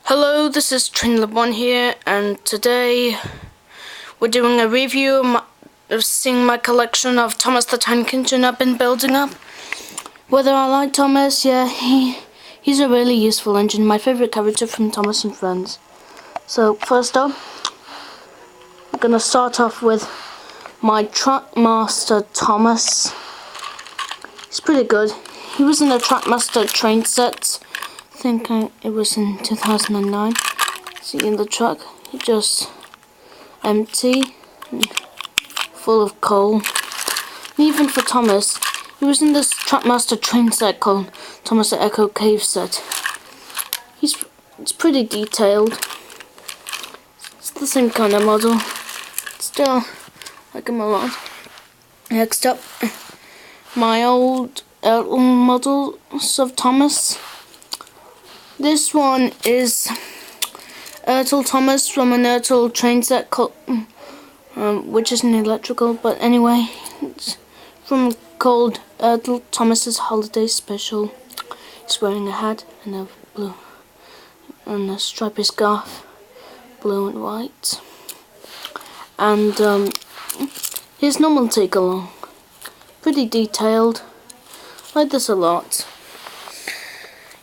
Hello, this is Trinlab1 here, and today we're doing a review of seeing my collection of Thomas the Tank Engine I've been building up. Whether I like Thomas, yeah, he's a really useful engine, my favourite character from Thomas and Friends. So first up, I'm going to start off with my Trackmaster Thomas. He's pretty good. He was in the Trackmaster train set. I think it was in 2009. See in the truck, just empty, and full of coal. And even for Thomas, he was in this Trackmaster train set called Thomas the Echo Cave set. It's pretty detailed. It's the same kind of model. Still like him a lot. Next up, my old models of Thomas. This one is Ertl Thomas from an Ertl train set called, which isn't electrical, but anyway, it's called Ertl Thomas's Holiday Special. He's wearing a hat and a blue and a stripy scarf, blue and white. And his normal take along, pretty detailed. I like this a lot.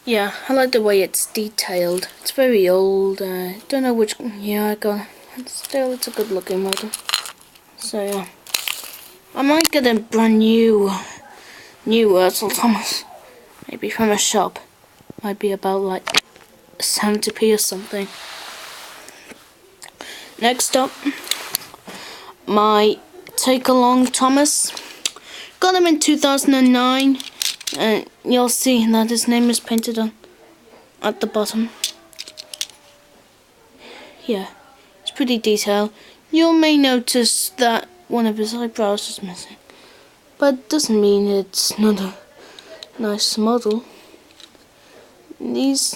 Yeah, I like the way it's detailed. It's very old. Don't know which year I got it. Still, it's a good looking model. So yeah, I might get a brand new Ertl Thomas, maybe from a shop. Might be about like 70p or something. Next up, my Take Along Thomas. Got him in 2009. And you'll see that his name is painted on at the bottom. Yeah, it's pretty detailed. You may notice that one of his eyebrows is missing, but it doesn't mean it's not a nice model. These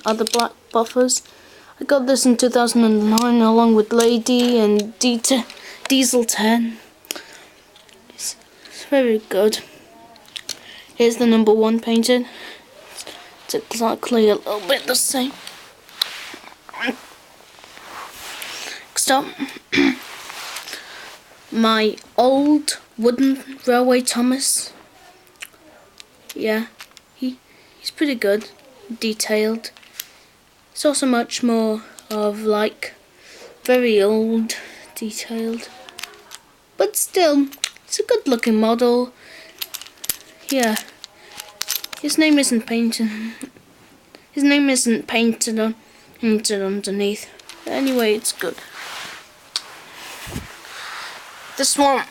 are the black buffers. I got this in 2009 along with Lady and Diesel 10. It's very good. Here's the number 1 painted. It's exactly a little bit the same. Next up, my old wooden railway Thomas. Yeah, he's pretty good, detailed. It's also much more of like very old, detailed, but still, it's a good looking model. Yeah, his name isn't painted. His name isn't painted underneath. Anyway, it's good. This one,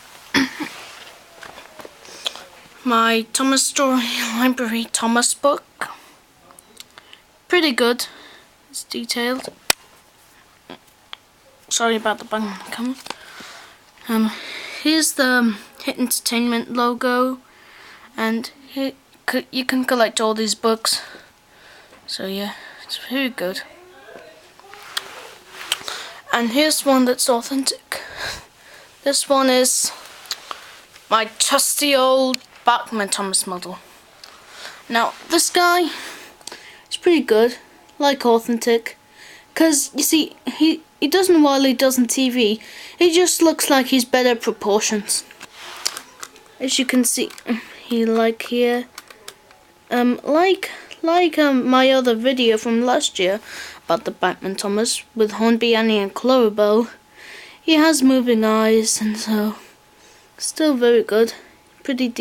my Thomas Story Library Thomas book. Pretty good. It's detailed. Sorry about the bang on the camera. Here's the Hit Entertainment logo. And you can collect all these books. So yeah, it's very good. And here's one that's authentic. This one is my trusty old Bachmann Thomas model. Now this guy is pretty good, like authentic, because you see he doesn't, while he does on TV, he just looks like he's better proportions. As you can see. Like here, like my other video from last year about the Bachmann Thomas with Hornby, Annie and Clarabelle, he has moving eyes, and so still very good, pretty deep.